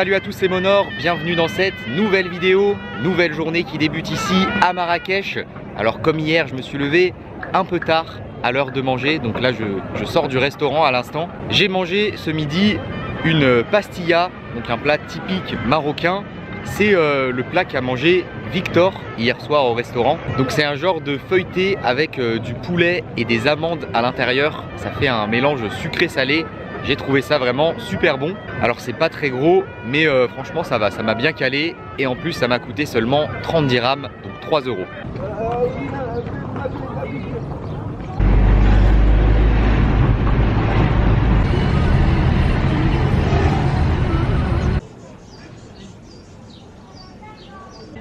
Salut à tous, c'est Monor, bienvenue dans cette nouvelle vidéo, nouvelle journée qui débute ici à Marrakech. Alors comme hier, je me suis levé un peu tard à l'heure de manger, donc là je sors du restaurant à l'instant. J'ai mangé ce midi une pastilla, donc un plat typique marocain. C'est le plat qu'a mangé Victor hier soir au restaurant. Donc c'est un genre de feuilleté avec du poulet et des amandes à l'intérieur. Ça fait un mélange sucré-salé. J'ai trouvé ça vraiment super bon. Alors c'est pas très gros, mais franchement ça va, ça m'a bien calé. Et en plus ça m'a coûté seulement 30 dirhams, donc 3 €.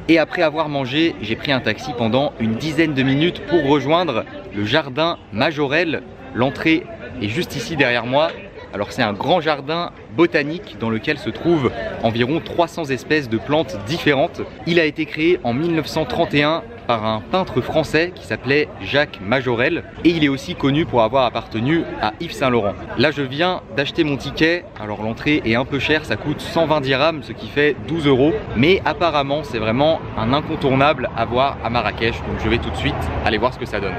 Et après avoir mangé, j'ai pris un taxi pendant une dizaine de minutes pour rejoindre le jardin Majorelle. L'entrée est juste ici derrière moi. Alors c'est un grand jardin botanique dans lequel se trouvent environ 300 espèces de plantes différentes. Il a été créé en 1931 par un peintre français qui s'appelait Jacques Majorelle et il est aussi connu pour avoir appartenu à Yves Saint Laurent. Là je viens d'acheter mon ticket, alors l'entrée est un peu chère, ça coûte 120 dirhams, ce qui fait 12 €. Mais apparemment c'est vraiment un incontournable à voir à Marrakech, donc je vais tout de suite aller voir ce que ça donne.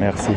Merci.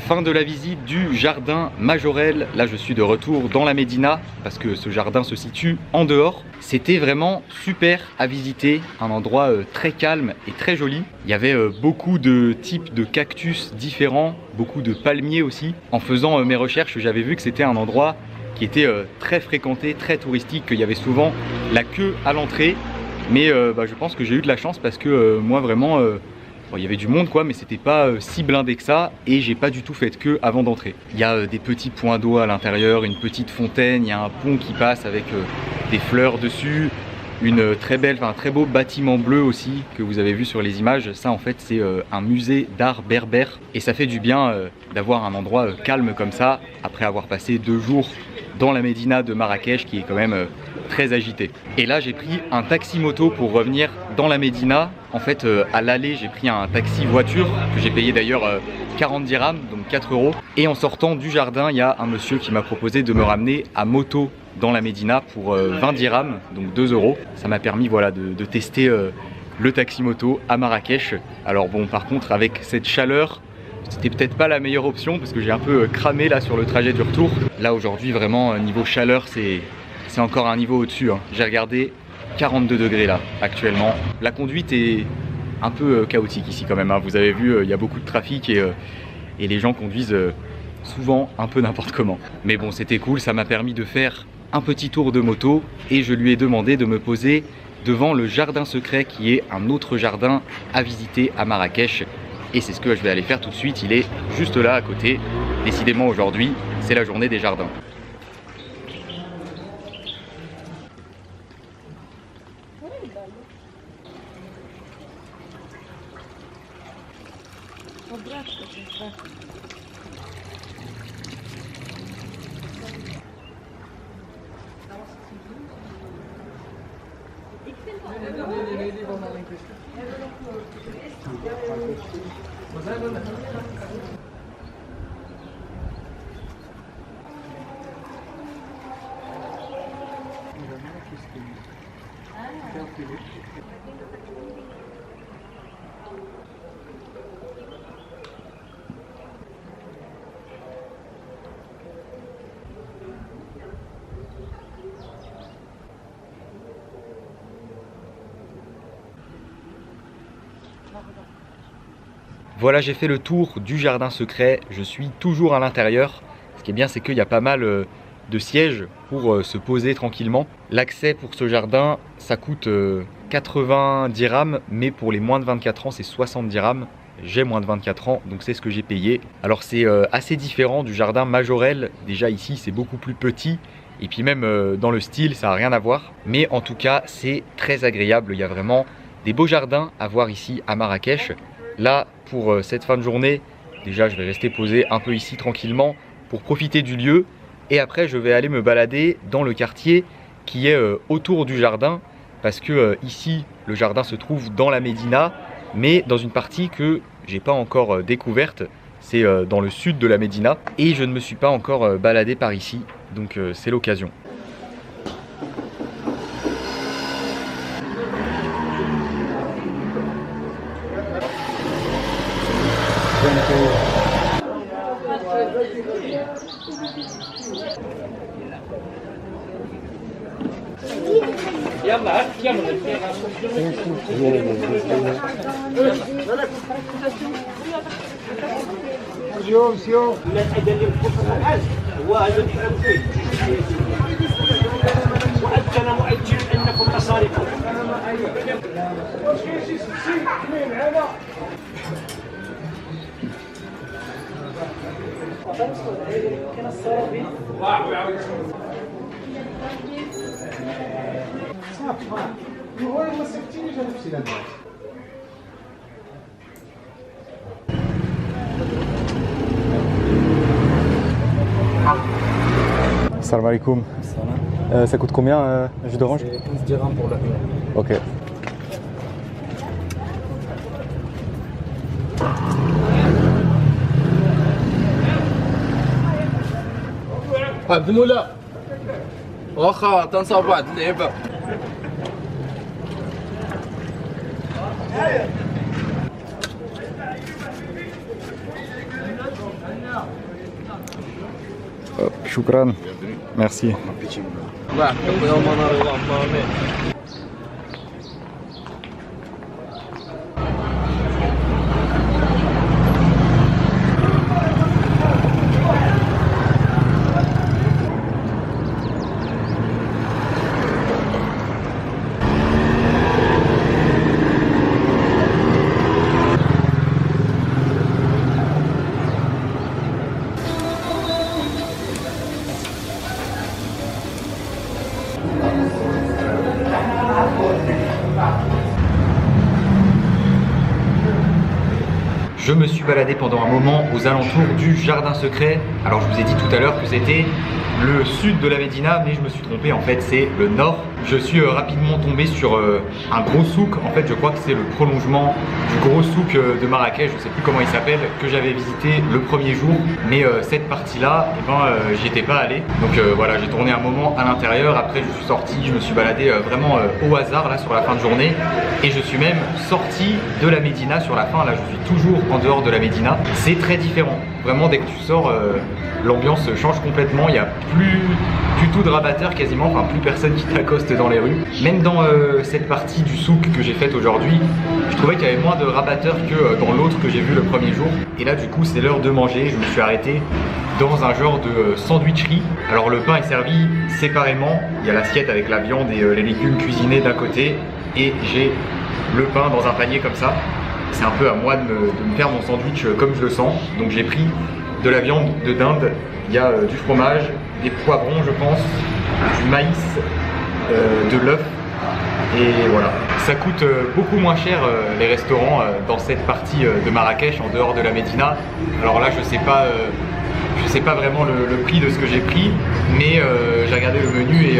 Fin de la visite du jardin Majorelle. Là je suis de retour dans la Médina parce que ce jardin se situe en dehors. C'était vraiment super à visiter, un endroit très calme et très joli. Il y avait beaucoup de types de cactus différents, beaucoup de palmiers aussi. En faisant mes recherches, j'avais vu que c'était un endroit qui était très fréquenté, très touristique, qu'il y avait souvent la queue à l'entrée. Mais je pense que j'ai eu de la chance parce que moi vraiment bon, il y avait du monde quoi, mais c'était pas si blindé que ça et j'ai pas du tout fait de queue avant d'entrer. Il y a des petits points d'eau à l'intérieur, une petite fontaine, il y a un pont qui passe avec des fleurs dessus, une très belle, un très beau bâtiment bleu aussi que vous avez vu sur les images. Ça en fait c'est un musée d'art berbère et ça fait du bien d'avoir un endroit calme comme ça après avoir passé 2 jours dans la médina de Marrakech qui est quand même très agitée. Et là j'ai pris un taxi moto pour revenir dans la médina. En fait à l'aller j'ai pris un taxi voiture que j'ai payé d'ailleurs 40 dirhams, donc 4 €. Et en sortant du jardin il y a un monsieur qui m'a proposé de me ramener à moto dans la médina pour 20 dirhams, donc 2 €. Ça m'a permis voilà, de tester le taxi moto à Marrakech. Alors bon par contre avec cette chaleur c'était peut-être pas la meilleure option parce que j'ai un peu cramé là sur le trajet du retour. Là aujourd'hui vraiment niveau chaleur c'est encore un niveau au-dessus hein. J'ai regardé 42 degrés là actuellement. La conduite est un peu chaotique ici quand même hein. Vous avez vu il y a beaucoup de trafic et les gens conduisent souvent un peu n'importe comment. Mais bon c'était cool, ça m'a permis de faire un petit tour de moto et je lui ai demandé de me poser devant le jardin secret qui est un autre jardin à visiter à Marrakech. Et c'est ce que je vais aller faire tout de suite, il est juste là à côté. Décidément aujourd'hui, c'est la journée des jardins. Voilà, j'ai fait le tour du jardin secret, je suis toujours à l'intérieur. Ce qui est bien, c'est qu'il y a pas mal de sièges pour se poser tranquillement. L'accès pour ce jardin, ça coûte 80 dirhams, mais pour les moins de 24 ans, c'est 60 dirhams. J'ai moins de 24 ans, donc c'est ce que j'ai payé. Alors c'est assez différent du jardin Majorelle. Déjà ici, c'est beaucoup plus petit. Et puis même dans le style, ça n'a rien à voir. Mais en tout cas, c'est très agréable. Il y a vraiment des beaux jardins à voir ici à Marrakech. Là, pour cette fin de journée, déjà je vais rester posé un peu ici tranquillement pour profiter du lieu. Et après, je vais aller me balader dans le quartier qui est autour du jardin. Parce que ici, le jardin se trouve dans la médina, mais dans une partie que j'ai pas encore découverte. C'est dans le sud de la médina. Et je ne me suis pas encore baladé par ici. Donc c'est l'occasion. Salam alaikum. Ça coûte combien un jus d'orange? 15 dirhams pour la une. Ok. عبد المولى واخا تنصاوب واحد اللعيبه Shukran. Merci. الله يحفظك يا منار اللهم امين. je me suis baladé pendant un moment aux alentours du jardin secret. Alors je vous ai dit tout à l'heure que c'était le sud de la Médina, mais je me suis trompé, en fait c'est le nord. Je suis rapidement tombé sur un gros souk. En fait je crois que c'est le prolongement du gros souk de Marrakech, je sais plus comment il s'appelle, que j'avais visité le premier jour, mais cette partie là, j'y étais pas allé. Donc voilà, j'ai tourné un moment à l'intérieur, après je suis sorti, je me suis baladé vraiment au hasard là sur la fin de journée, et je suis même sorti de la Médina sur la fin. Là je suis toujours en dehors de la Médina. C'est très différent, vraiment dès que tu sors, l'ambiance change complètement. Il n'y a plus du tout de rabatteurs quasiment, enfin plus personne qui t'accoste dans les rues. Même dans cette partie du souk que j'ai faite aujourd'hui, je trouvais qu'il y avait moins de rabatteurs que dans l'autre que j'ai vu le premier jour. Et là du coup c'est l'heure de manger, je me suis arrêté dans un genre de sandwicherie. Alors le pain est servi séparément, il y a l'assiette avec la viande et les légumes cuisinés d'un côté, et j'ai le pain dans un panier comme ça. C'est un peu à moi de me faire mon sandwich comme je le sens. Donc j'ai pris de la viande de dinde, il y a du fromage, des poivrons je pense, du maïs, de l'œuf, et voilà. Ça coûte beaucoup moins cher les restaurants dans cette partie de Marrakech en dehors de la Médina. Alors là je sais pas vraiment le prix de ce que j'ai pris, mais j'ai regardé le menu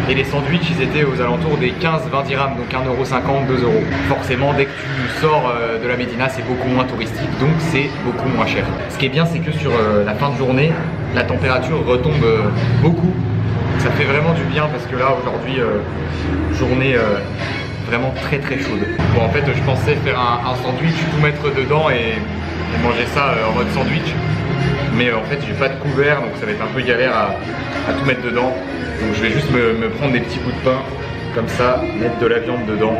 et les sandwichs ils étaient aux alentours des 15-20 dirhams, donc 1,50 €, 2 €. Forcément dès que tu sors de la Médina c'est beaucoup moins touristique, donc c'est beaucoup moins cher. Ce qui est bien c'est que sur la fin de journée la température retombe beaucoup. Ça fait vraiment du bien parce que là aujourd'hui journée vraiment très très chaude. Bon en fait je pensais faire un sandwich, tout mettre dedans et manger ça en mode sandwich. Mais en fait j'ai pas de couvert donc ça va être un peu galère à tout mettre dedans. Donc je vais juste me prendre des petits bouts de pain comme ça, mettre de la viande dedans.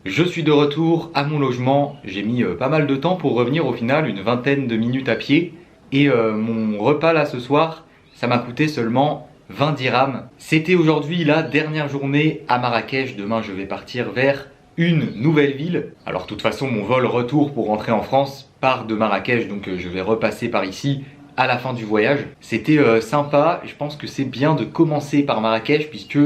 Je suis de retour à mon logement, j'ai mis pas mal de temps pour revenir, au final une vingtaine de minutes à pied, et mon repas là ce soir, ça m'a coûté seulement 20 dirhams. C'était aujourd'hui la dernière journée à Marrakech, demain je vais partir vers une nouvelle ville. Alors de toute façon mon vol retour pour rentrer en France part de Marrakech, donc je vais repasser par ici à la fin du voyage. C'était sympa, je pense que c'est bien de commencer par Marrakech puisque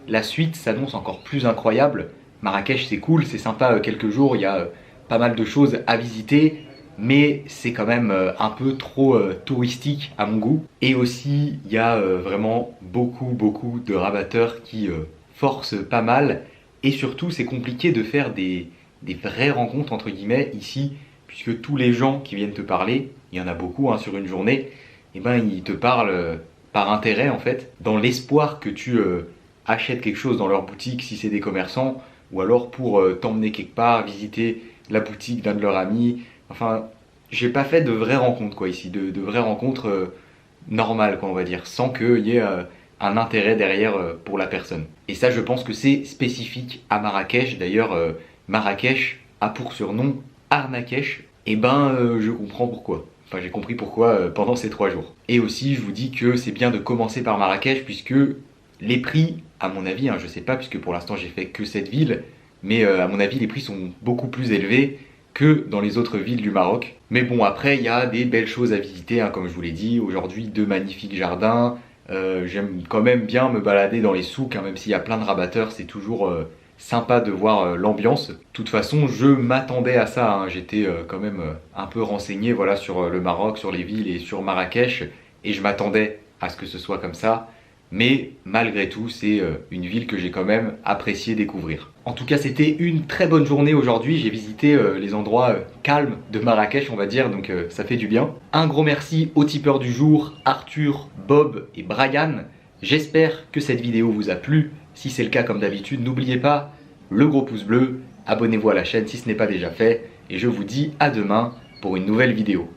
la suite s'annonce encore plus incroyable. Marrakech c'est cool, c'est sympa quelques jours, il y a pas mal de choses à visiter, mais c'est quand même un peu trop touristique à mon goût. Et aussi il y a vraiment beaucoup de rabatteurs qui forcent pas mal, et surtout c'est compliqué de faire des vraies rencontres entre guillemets ici, puisque tous les gens qui viennent te parler, il y en a beaucoup sur une journée, et ils te parlent par intérêt en fait, dans l'espoir que tu achètes quelque chose dans leur boutique si c'est des commerçants, ou alors pour t'emmener quelque part, visiter la boutique d'un de leurs amis. Enfin, j'ai pas fait de vraies rencontres quoi ici, de vraies rencontres normales quoi on va dire, sans qu'il y ait un intérêt derrière pour la personne. Et ça je pense que c'est spécifique à Marrakech. D'ailleurs Marrakech a pour surnom Arnakech, et je comprends pourquoi. Enfin j'ai compris pourquoi pendant ces 3 jours. Et aussi je vous dis que c'est bien de commencer par Marrakech puisque les prix, à mon avis, je sais pas puisque pour l'instant j'ai fait que cette ville, mais à mon avis les prix sont beaucoup plus élevés que dans les autres villes du Maroc. Mais bon après il y a des belles choses à visiter comme je vous l'ai dit, aujourd'hui 2 magnifiques jardins, j'aime quand même bien me balader dans les souks, même s'il y a plein de rabatteurs, c'est toujours sympa de voir l'ambiance. De toute façon je m'attendais à ça, j'étais quand même un peu renseigné voilà, sur le Maroc, sur les villes et sur Marrakech, et je m'attendais à ce que ce soit comme ça. Mais malgré tout, c'est une ville que j'ai quand même apprécié découvrir. En tout cas, c'était une très bonne journée aujourd'hui. J'ai visité les endroits calmes de Marrakech, on va dire, donc ça fait du bien. Un gros merci aux tipeurs du jour, Arthur, Bob et Brian. J'espère que cette vidéo vous a plu. Si c'est le cas, comme d'habitude, n'oubliez pas le gros pouce bleu. Abonnez-vous à la chaîne si ce n'est pas déjà fait. Et je vous dis à demain pour une nouvelle vidéo.